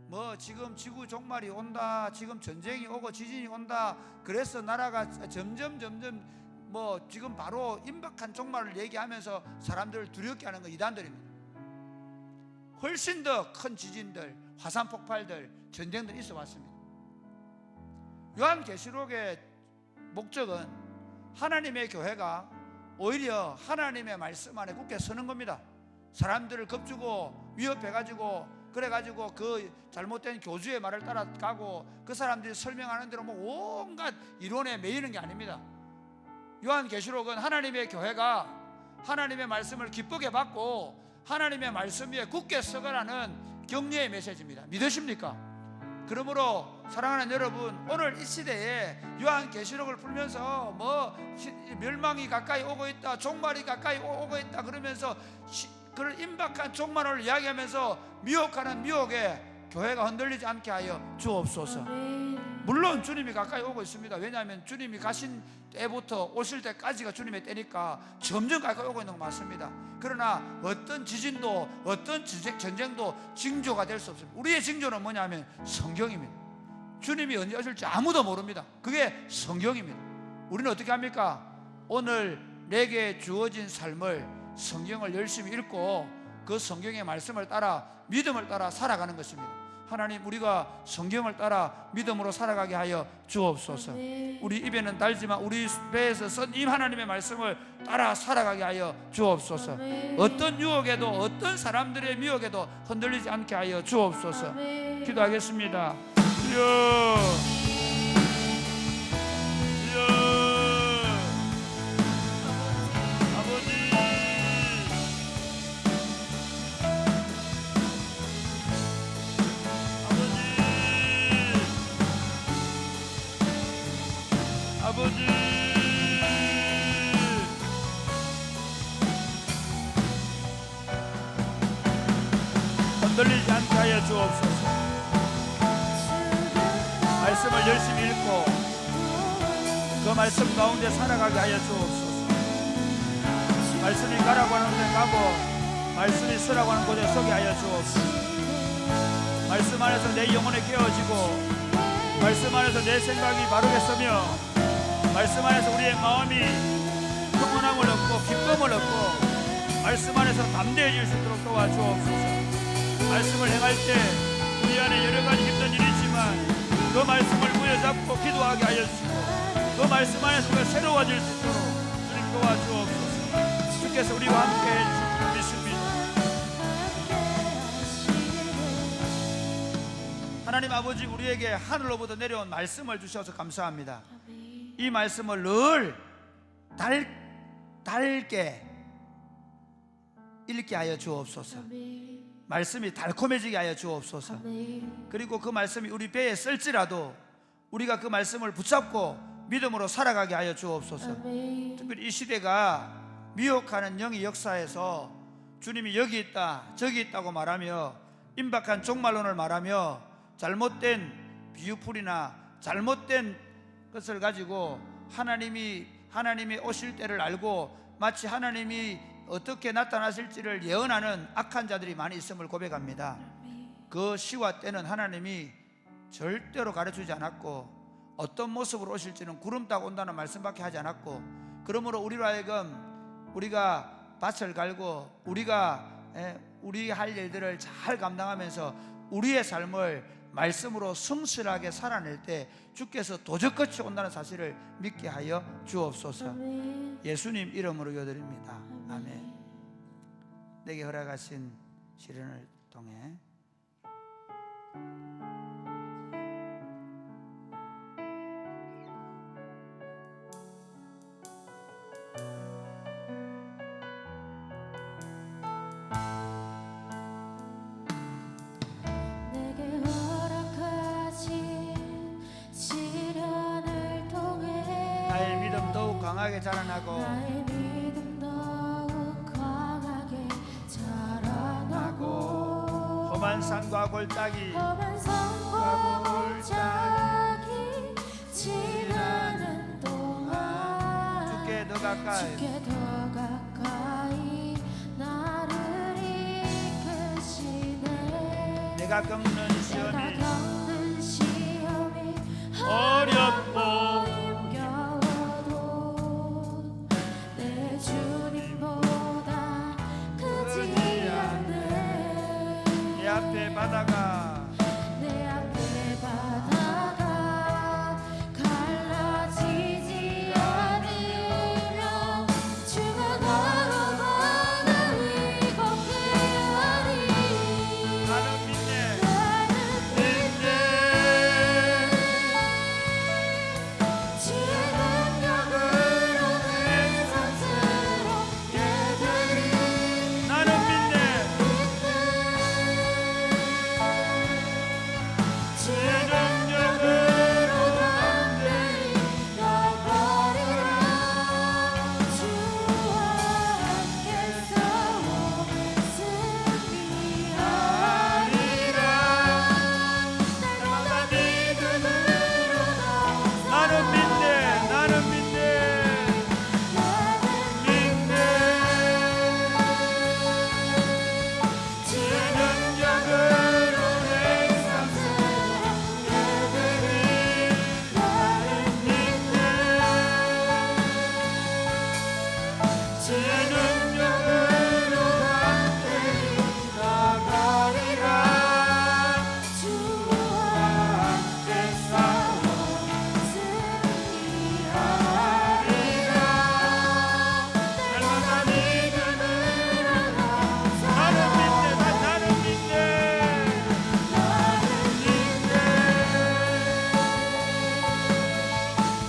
뭐 지금 지구 종말이 온다, 지금 전쟁이 오고 지진이 온다, 그래서 나라가 점점 뭐 지금 바로 임박한 종말을 얘기하면서 사람들을 두렵게 하는 건 이단들입니다. 훨씬 더 큰 지진들, 화산 폭발들, 전쟁들 있어 왔습니다. 요한계시록의 목적은 하나님의 교회가 오히려 하나님의 말씀 안에 굳게 서는 겁니다. 사람들을 겁주고 위협해가지고 그래가지고 그 잘못된 교주의 말을 따라가고 그 사람들이 설명하는 대로 뭐 온갖 이론에 매이는 게 아닙니다. 요한계시록은 하나님의 교회가 하나님의 말씀을 기쁘게 받고 하나님의 말씀 위에 굳게 서가라는 격려의 메시지입니다. 믿으십니까? 그러므로 사랑하는 여러분, 오늘 이 시대에 요한계시록을 풀면서 뭐 멸망이 가까이 오고 있다, 종말이 가까이 오고 있다 그러면서 그런 임박한 종말을 이야기하면서 미혹하는 미혹에 교회가 흔들리지 않게 하여 주옵소서. 물론 주님이 가까이 오고 있습니다. 왜냐하면 주님이 가신 때부터 오실 때까지가 주님의 때니까 점점 가까이 오고 있는 건 맞습니다. 그러나 어떤 지진도 어떤 전쟁도 징조가 될 수 없습니다. 우리의 징조는 뭐냐면 성경입니다. 주님이 언제 오실지 아무도 모릅니다. 그게 성경입니다. 우리는 어떻게 합니까? 오늘 내게 주어진 삶을 성경을 열심히 읽고 그 성경의 말씀을 따라 믿음을 따라 살아가는 것입니다. 하나님, 우리가 성경을 따라 믿음으로 살아가게 하여 주옵소서. 우리 입에는 달지만 우리 배에서 선임 하나님의 말씀을 따라 살아가게 하여 주옵소서. 어떤 유혹에도 어떤 사람들의 미혹에도 흔들리지 않게 하여 주옵소서. 기도하겠습니다. 주여, 흔들리지 않게 하여 주옵소서. 말씀을 열심히 읽고 그 말씀 가운데 살아가게 하여 주옵소서. 말씀이 가라고 하는 데 가고 말씀이 서라고 하는 곳에 서게 하여 주옵소서. 말씀 안에서 내 영혼이 깨어지고 말씀 안에서 내 생각이 바르게 서며 말씀 안에서 우리의 마음이 평온함을 얻고 기쁨을 얻고 말씀 안에서 담대해질 수 있도록 도와주옵소서. 말씀을 행할 때 우리 안에 여러 가지 힘든 일이 있지만 그 말씀을 부여잡고 기도하게 하여 주시고 그 말씀 안에서 우리가 새로워질 수 있도록 주님 도와주옵소서. 주께서 우리와 함께 해주실 줄 믿습니다. 하나님 아버지, 우리에게 하늘로부터 내려온 말씀을 주셔서 감사합니다. 이 말씀을 늘 달게 읽게 하여 주옵소서. 말씀이 달콤해지게 하여 주옵소서. 그리고 그 말씀이 우리 배에 쓸지라도 우리가 그 말씀을 붙잡고 믿음으로 살아가게 하여 주옵소서. 특별히 이 시대가 미혹하는 영의 역사에서 주님이 여기 있다 저기 있다고 말하며 임박한 종말론을 말하며 잘못된 비유풀이나 잘못된 것을 가지고 하나님이 오실 때를 알고 마치 하나님이 어떻게 나타나실지를 예언하는 악한 자들이 많이 있음을 고백합니다. 그 시와 때는 하나님이 절대로 가르치지 않았고 어떤 모습으로 오실지는 구름 타고 온다는 말씀밖에 하지 않았고, 그러므로 우리로 하여금 우리가 밭을 갈고 우리 할 일들을 잘 감당하면서 우리의 삶을 말씀으로 성실하게 살아낼 때 주께서 도적같이 온다는 사실을 믿게 하여 주옵소서. 예수님 이름으로 기도드립니다. 아멘. 내게 허락하신 시련을 통해 나의 믿음 더욱 강하게 자라나고 험한 산과 골짜기 지나는 동안 주께 더 가까이 나를 이끄시네. 내가 겪는 시험이 어렵고 힘겨워도 내 주님보다 크지 않네. 내 앞에 바다가 갈라지지 않으며 주가 걸어가는 위곡해 하리. 나는 믿네. 주의 능력으로 내 산스럽게 되리. 나는 믿네. 주의 능력으로 담대히 나가리라. 주와 함께 싸워 승리하리라. 날마다 믿음으로 나는 믿네. 나는 믿네. 주의 능력으로 내 산스럽게 되리. 나는 믿네. 주의 능력으로 담대히 나가리라. 주와 함께 싸워 승리하리라. 날마다 믿음으로 나는 믿네. 나는 믿네.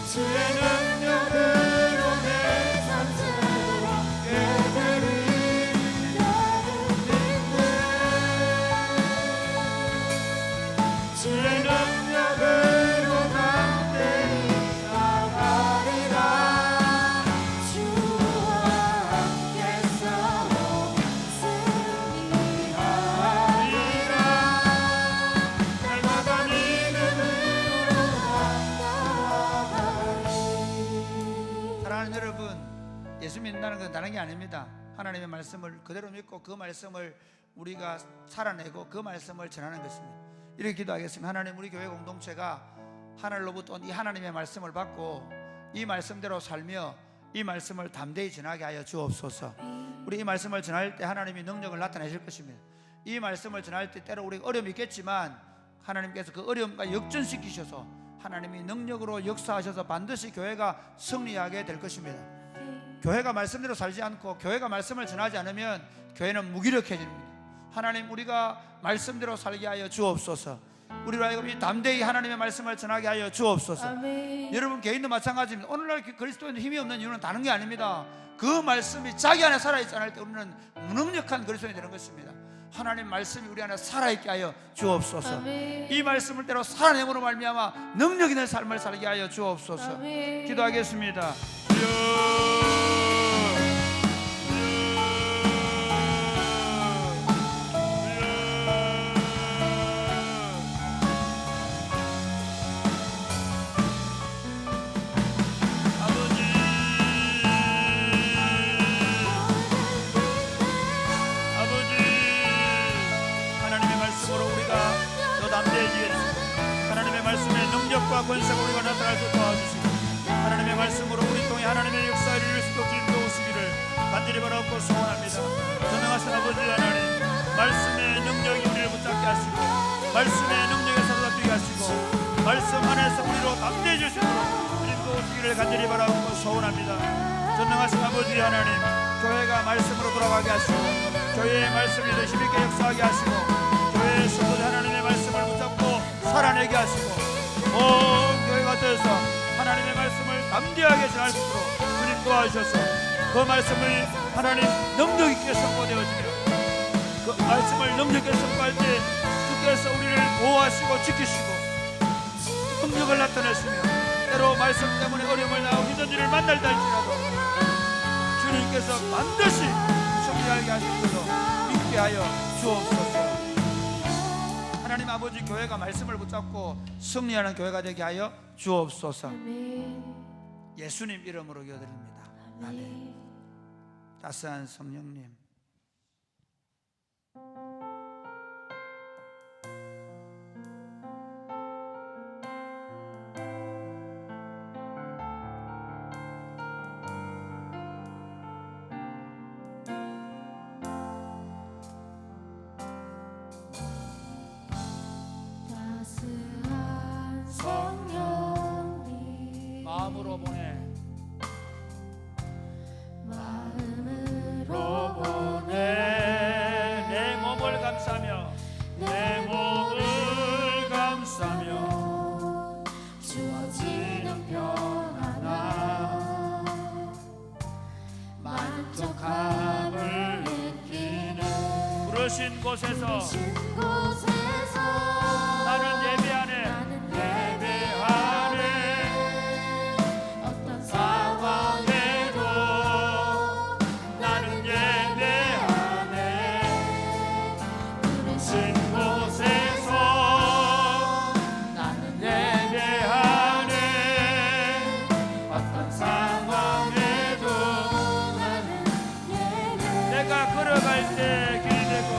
주의 능력으로 내 산스럽게 되리. 나는 믿네. 주의 능력으로 담대히 나가리라. 주와 함께 싸워 승리하리라. 게 아닙니다. 하나님의 말씀을 그대로 믿고 그 말씀을 우리가 살아내고 그 말씀을 전하는 것입니다. 이렇게 기도하겠습니다. 하나님, 우리 교회 공동체가 하늘로부터 온 이 하나님의 말씀을 받고 이 말씀대로 살며 이 말씀을 담대히 전하게 하여 주옵소서. 우리 이 말씀을 전할 때 하나님이 능력을 나타내실 것입니다. 이 말씀을 전할 때 때로 우리가 어려움이 있겠지만 하나님께서 그 어려움과 역전시키셔서 하나님이 능력으로 역사하셔서 반드시 교회가 승리하게 될 것입니다. 교회가 말씀대로 살지 않고 교회가 말씀을 전하지 않으면 교회는 무기력해집니다. 하나님, 우리가 말씀대로 살게 하여 주옵소서. 우리로 하여금 이 담대히 하나님의 말씀을 전하게 하여 주옵소서. 아멘. 여러분 개인도 마찬가지입니다. 오늘날 그리스도인의 힘이 없는 이유는 다른 게 아닙니다. 그 말씀이 자기 안에 살아있지 않을 때 우리는 무능력한 그리스도인이 되는 것입니다. 하나님 말씀이 우리 안에 살아있게 하여 주옵소서. 아멘. 이 말씀을 대로 살아내므로 말미암아 능력 있는 삶을 살게 하여 주옵소서. 아멘. 기도하겠습니다. 권세가 우리가 나타날 수 도와주시고 하나님의 말씀으로 우리 통해 하나님의 역사를 이룰 수 있도록 인도하시기를 간절히 바라옵고 소원합니다. 전능하신 아버지 하나님, 말씀의 능력이 우리를 붙잡게 하시고 말씀의 능력에 사로잡히게 하시고 말씀 안에서 우리로 담대해질 수 있도록 인도하시기를 간절히 바라옵고 소원합니다. 전능하신 아버지 하나님, 교회가 말씀으로 돌아가게 하시고 교회의 말씀이 더 힘있게 역사하게 하시고 교회의 성도들 하나님의 말씀을 붙잡고 살아내게 하시고 온 교회가 되어서 하나님의 말씀을 담대하게 전할 수 있도록 주님 도와주셔서 그 말씀을 하나님 능력 있게 선포되어지며 그 말씀을 능력 있게 선포할 때 주께서 우리를 보호하시고 지키시고 능력을 나타내시며 때로 말씀 때문에 어려움을 나오고 힘든 일을 만날 때 할지라도 주님께서 반드시 승리하게 하시도록 믿게 하여 주옵소서. 하나님 아버지, 교회가 말씀을 붙잡고 승리하는 교회가 되게 하여 주옵소서. 아멘. 예수님 이름으로 기도드립니다. 아멘. 따스한 성령님, 마음으로 보내 내 몸을 감싸며 주어지는 평안함 만족함을 느끼는 부르신 곳에서 곳에서 나는 예배하네. 어떤 상황에도 나는 예배하네. 부르신 곳에서 나는 예배하네. 어떤 상황에도 나는 예배하네. 내가 걸어갈 때 길이 되고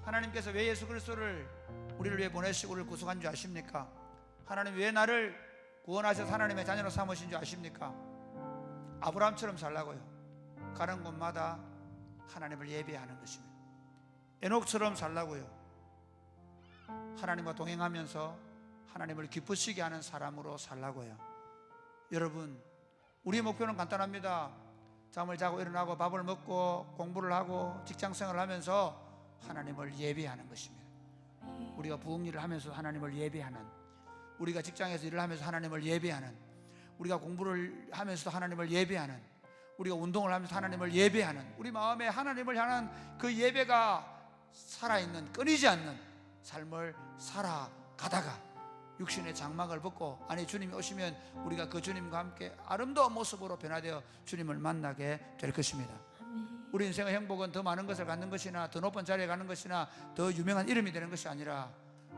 하나님께서 왜 예수 그리스도를 우리를 위해 보내시고 우리를 구속한 줄 아십니까? 하나님 왜 나를 구원하셔서 하나님의 자녀로 삼으신 줄 아십니까? 아브라함처럼 살라고요. 가는 곳마다 하나님을 예배하는 것입니다. 에녹처럼 살라고요. 하나님과 동행하면서 하나님을 기쁘시게 하는 사람으로 살라고요. 여러분, 우리의 목표는 간단합니다. 잠을 자고 일어나고 밥을 먹고 공부를 하고 직장생활을 하면서 하나님을 예배하는 것입니다. 우리가 부엌일을 하면서 하나님을 예배하는, 우리가 직장에서 일을 하면서 하나님을 예배하는, 우리가 공부를 하면서도 하나님을 예배하는, 우리가 운동을 하면서 하나님을 예배하는, 우리 마음에 하나님을 향한 그 예배가 살아있는, 끊이지 않는 삶을 살아가다가 육신의 장막을 벗고 안에 주님이 오시면 우리가 그 주님과 함께 아름다운 모습으로 변화되어 주님을 만나게 될 것입니다. 우리 인생의 행복은 더 많은 것을 갖는 것이나 더 높은 자리에 가는 것이나 더 유명한 이름이 되는 것이 아니라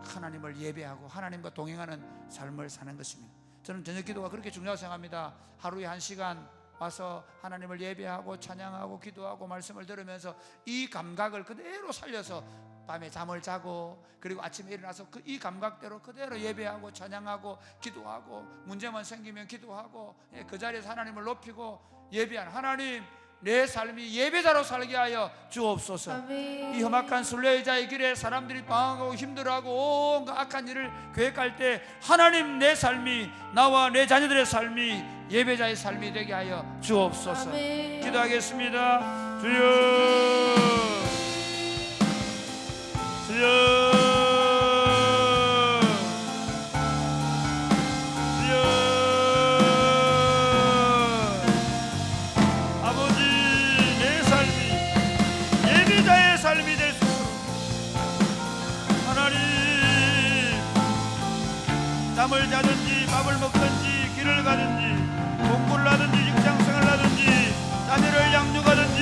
하나님을 예배하고 하나님과 동행하는 삶을 사는 것입니다. 저는 저녁 기도가 그렇게 중요하다고 생각합니다. 하루에 1시간 와서 하나님을 예배하고 찬양하고 기도하고 말씀을 들으면서 이 감각을 그대로 살려서 밤에 잠을 자고 그리고 아침에 일어나서 이 감각대로 그대로 예배하고 찬양하고 기도하고 문제만 생기면 기도하고 그 자리에서 하나님을 높이고 예배하는, 하나님 내 삶이 예배자로 살게 하여 주옵소서. 아멘. 이 험악한 순례자의 길에 사람들이 방황하고 힘들어하고 온갖 악한 일을 계획할 때 하나님 내 삶이, 나와 내 자녀들의 삶이 예배자의 삶이 되게 하여 주옵소서. 아멘. 기도하겠습니다. 주여, 주여, 삶이 될 수 있도록 하나님, 잠을 자든지 밥을 먹든지 길을 가든지 공부를 하든지 직장생활을 하든지 자녀를 양육하든지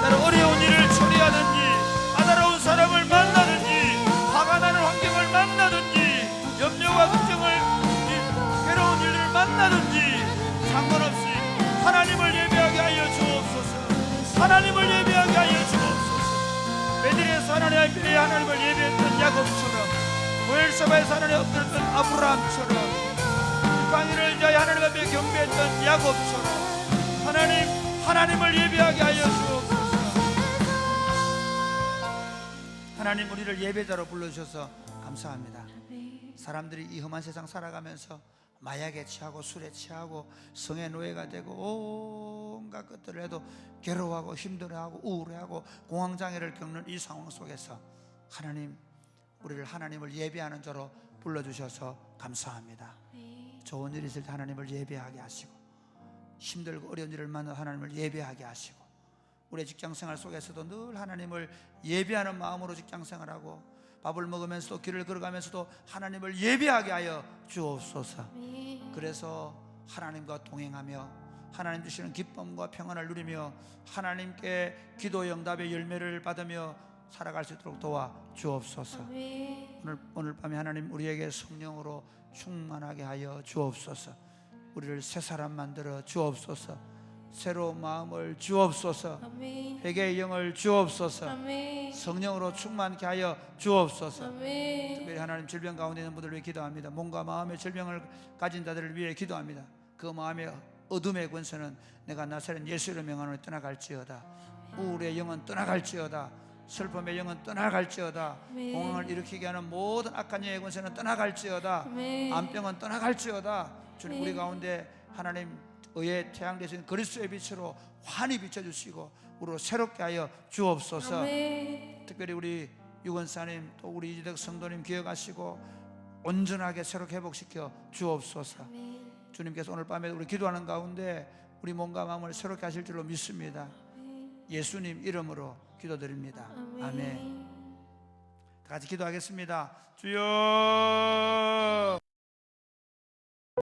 때로 어려운 일을 처리하든지 까다로운 사람을 만나든지 화가 나는 환경을 만나든지 염려와 걱정을 괴로운 일을 만나든지 상관없이 하나님을 예배하게 하여 주옵소서. 하나님을 예배하게 하여 주옵소서. 베들레헴에서 하나님을 예배했던 야곱처럼, 보엘사바에서 하나님 엎드렸던 아브라함처럼, 이방인을 위하여 하나님 앞에 경배했던 야곱처럼 하나님을 예배하게 하여 주옵소서. 하나님, 우리를 예배자로 불러주셔서 감사합니다. 사람들이 이 험한 세상 살아가면서 마약에 취하고 술에 취하고 성의 노예가 되고 온갖 것들을 해도 괴로워하고 힘들어하고 우울해하고 공황장애를 겪는 이 상황 속에서 하나님, 우리를 하나님을 예배하는 자로 불러주셔서 감사합니다. 좋은 일이 있을 때 하나님을 예배하게 하시고, 힘들고 어려운 일을 만나 하나님을 예배하게 하시고, 우리의 직장생활 속에서도 늘 하나님을 예배하는 마음으로 직장생활하고 밥을 먹으면서도 길을 걸어가면서도 하나님을 예배하게 하여 주옵소서. 그래서 하나님과 동행하며 하나님 주시는 기쁨과 평안을 누리며 하나님께 기도의 응답의 열매를 받으며 살아갈 수 있도록 도와 주옵소서. 오늘 밤에 하나님 우리에게 성령으로 충만하게 하여 주옵소서. 우리를 새 사람 만들어 주옵소서. 새로운 마음을 주옵소서. 회개의 영을 주옵소서. 성령으로 충만케 하여 주옵소서. 특별히 하나님 질병 가운데 있는 분들을 위해 기도합니다. 몸과 마음의 질병을 가진 자들을 위해 기도합니다. 그 마음의 어둠의 권세는 내가 나사렛 예수를 명하노니 떠나갈지어다. 우울의 영은 떠나갈지어다. 슬픔의 영은 떠나갈지어다. 공황을 일으키게 하는 모든 악한 영의 권세는 떠나갈지어다. 암병은 떠나갈지어다. 주님, 우리 가운데 하나님 의의 태양 되신 그리스도의 빛으로 환히 비춰주시고 우리로 새롭게 하여 주옵소서. 특별히 우리 유건사님 또 우리 이지덕 성도님 기억하시고 온전하게 새롭게 회복시켜 주옵소서. 주님께서 오늘 밤에 우리 기도하는 가운데 우리 몸과 마음을 새롭게 하실 줄로 믿습니다. 예수님 이름으로 기도드립니다. 아멘. 다 같이 기도하겠습니다. 주여.